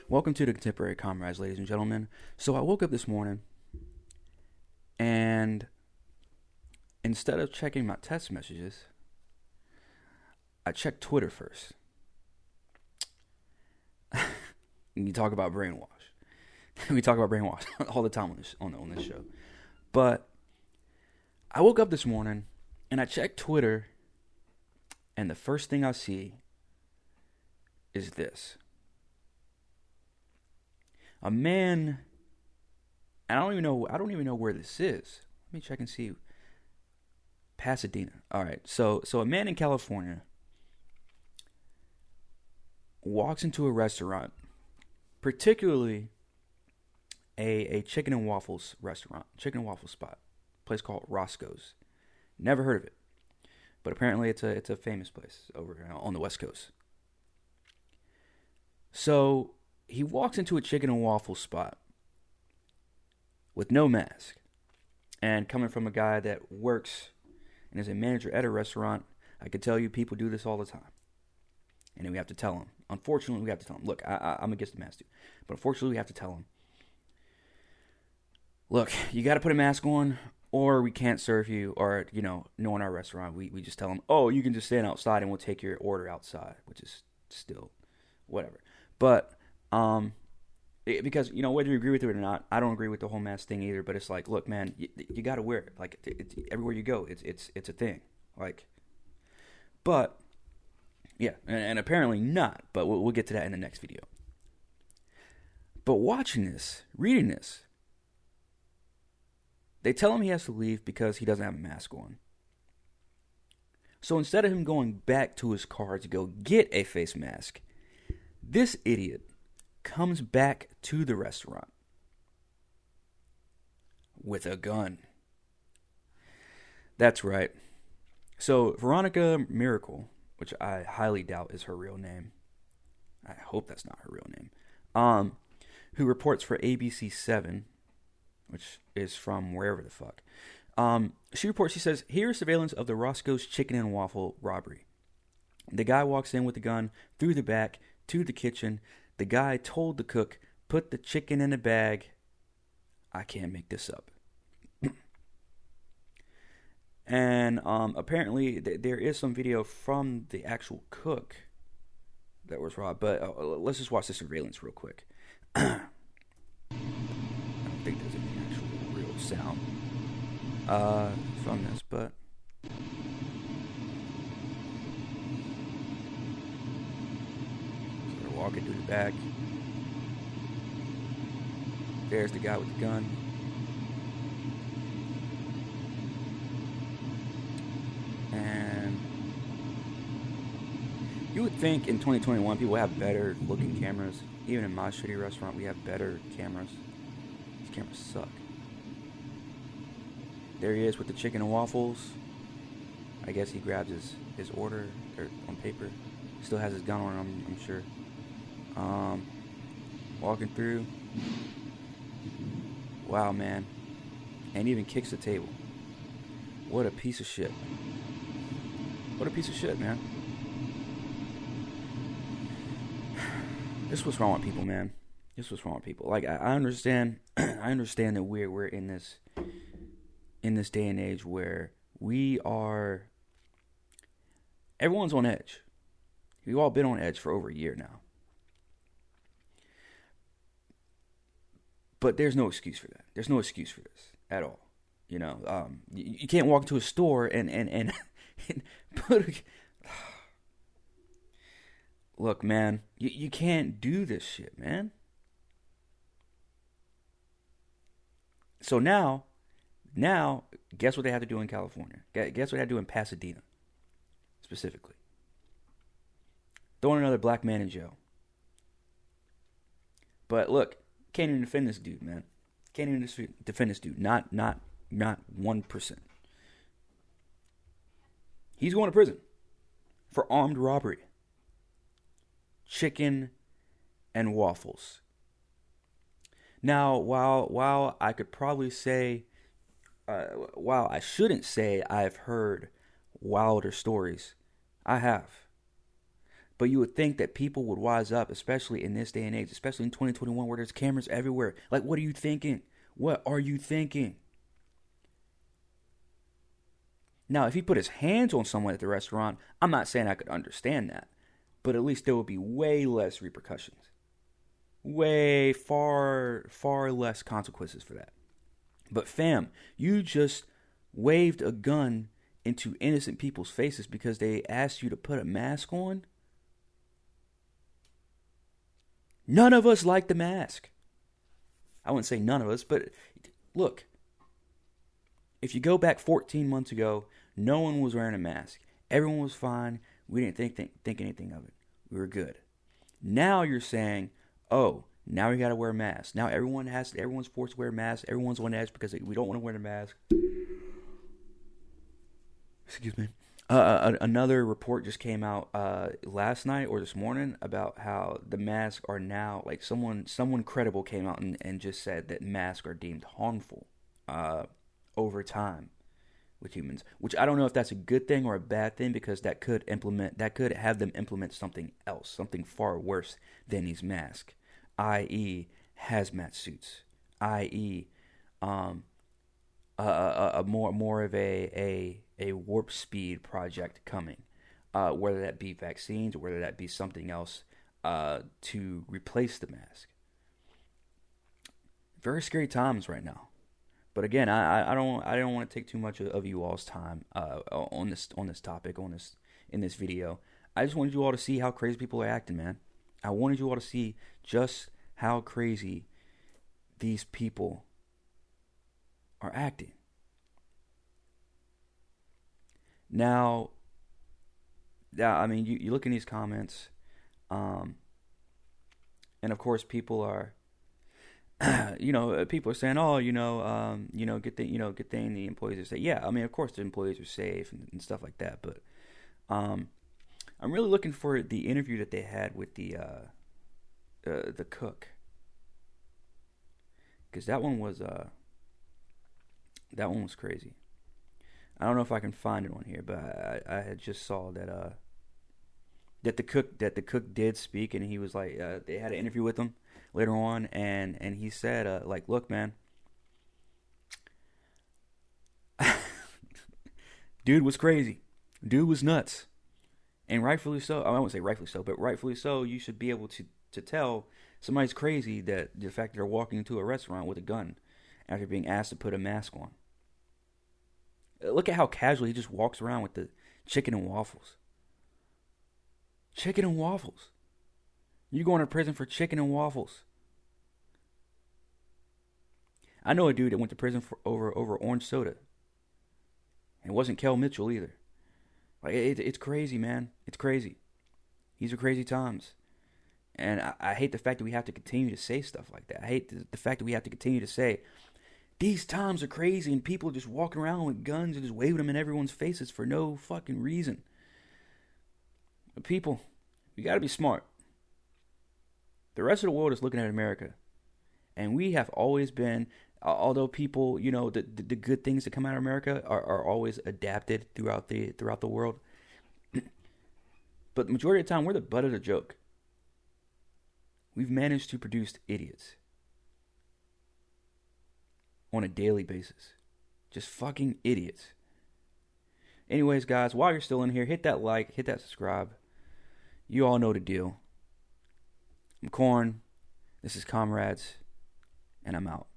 Welcome to the Contemporary Comrades, ladies and gentlemen. So I woke up this morning, and instead of checking my text messages, I checked Twitter first. You talk about brainwash. We talk about brainwash all the time on this show. But I woke up this morning, and I checked Twitter, and the first thing I see is this. A man, and I don't even know where this is. Let me check and see. Pasadena. All right. So a man in California walks into a restaurant, particularly a chicken and waffles restaurant, chicken and waffle spot, a place called Roscoe's. Never heard of it, but apparently it's a famous place over on the West Coast. So he walks into a chicken and waffle spot with no mask. And coming from a guy that works and is a manager at a restaurant, I can tell you people do this all the time. And then we have to tell them. Unfortunately, we have to tell them. Look, I'm against the mask too. But unfortunately, we have to tell them. Look, you got to put a mask on or we can't serve you. Or, no, in our restaurant, we just tell them, oh, you can just stand outside and we'll take your order outside. Which is still whatever. But because, whether you agree with it or not, I don't agree with the whole mask thing either, but it's like, look, man, you got to wear it. Like, it's everywhere you go, it's a thing. Like, but, yeah, and apparently not, but we'll get to that in the next video. But watching this, reading this, they tell him he has to leave because he doesn't have a mask on. So instead of him going back to his car to go get a face mask, this idiot comes back to the restaurant with a gun. That's right. So Veronica Miracle, which I highly doubt is her real name. I hope that's not her real name. Who reports for ABC7, which is from wherever the fuck. She says, here's surveillance of the Roscoe's chicken and waffle robbery. The guy walks in with the gun through the back to the kitchen. The guy told the cook, put the chicken in a bag. I can't make this up. And apparently there is some video from the actual cook that was robbed. But let's just watch the surveillance real quick. I don't think there's any actual real sound from this, but... walking through the back. There's the guy with the gun. And you would think in 2021 people have better looking cameras. Even in my shitty restaurant, we have better cameras. These cameras suck. There he is with the chicken and waffles. I guess he grabs his order on paper. Still has his gun on him, I'm sure. Walking through. Wow, man. And even kicks the table. What a piece of shit. What a piece of shit, man. This is what's wrong with people, man. This is what's wrong with people. Like, I understand I understand that we're in this day and age where everyone's on edge. We've all been on edge for over a year now. But there's no excuse for that. There's no excuse for this at all. You can't walk into a store and put look, man, you can't do this shit, man. So now, guess what they have to do in California? Guess what they have to do in Pasadena, specifically? Throwing another black man in jail. But look, can't even defend this dude, man. Can't even defend this dude. Not 1%. He's going to prison for armed robbery. Chicken and waffles. Now, while I could probably say, while I shouldn't say I've heard wilder stories, I have. But you would think that people would wise up, especially in this day and age, especially in 2021 where there's cameras everywhere. Like, what are you thinking? What are you thinking? Now, if he put his hands on someone at the restaurant, I'm not saying I could understand that. But at least there would be way less repercussions. Way far less consequences for that. But fam, you just waved a gun into innocent people's faces because they asked you to put a mask on. None of us like the mask. I wouldn't say none of us, but look. If you go back 14 months ago, no one was wearing a mask. Everyone was fine. We didn't think anything of it. We were good. Now you're saying, oh, now we got to wear a mask. Now everyone's forced to wear a mask. Everyone's on edge because we don't want to wear a mask. Excuse me. Another report just came out last night or this morning about how the masks are now, like someone credible came out and just said that masks are deemed harmful over time with humans, which I don't know if that's a good thing or a bad thing, because that could have them implement something else, something far worse than these masks, i.e. hazmat suits, i.e. more of a warp speed project coming, whether that be vaccines or whether that be something else to replace the mask. Very scary times right now. But again, I don't want to take too much of you all's time on this topic in this video. I just wanted you all to see how crazy people are acting, man. I wanted you all to see just how crazy these people are acting. Now, I mean, you look in these comments, and of course, people are, people are saying, oh, good thing the employees are safe. Yeah, I mean, of course, the employees are safe and stuff like that. But I'm really looking for the interview that they had with the cook, because that one was crazy. I don't know if I can find it on here, but I had just saw that the cook did speak, and he was like, they had an interview with him later on, and he said, look, man, dude was crazy, dude was nuts, and rightfully so. I won't say rightfully so, but rightfully so. You should be able to tell somebody's crazy that the fact that they're walking into a restaurant with a gun after being asked to put a mask on. Look at how casually he just walks around with the chicken and waffles. Chicken and waffles. You're going to prison for chicken and waffles. I know a dude that went to prison for over orange soda. And it wasn't Kel Mitchell either. Like it's crazy, man. It's crazy. These are crazy times. And I hate the fact that we have to continue to say stuff like that. I hate the fact that we have to continue to say, these times are crazy, and people just walking around with guns and just waving them in everyone's faces for no fucking reason. But people, we gotta be smart. The rest of the world is looking at America. And we have always been, although people, the good things that come out of America are always adapted throughout the world. But the majority of the time, we're the butt of the joke. We've managed to produce idiots on a daily basis. Just fucking idiots. Anyways, guys, while you're still in here, hit that like, hit that subscribe. You all know the deal. I'm Corn. This is Comrades. And I'm out.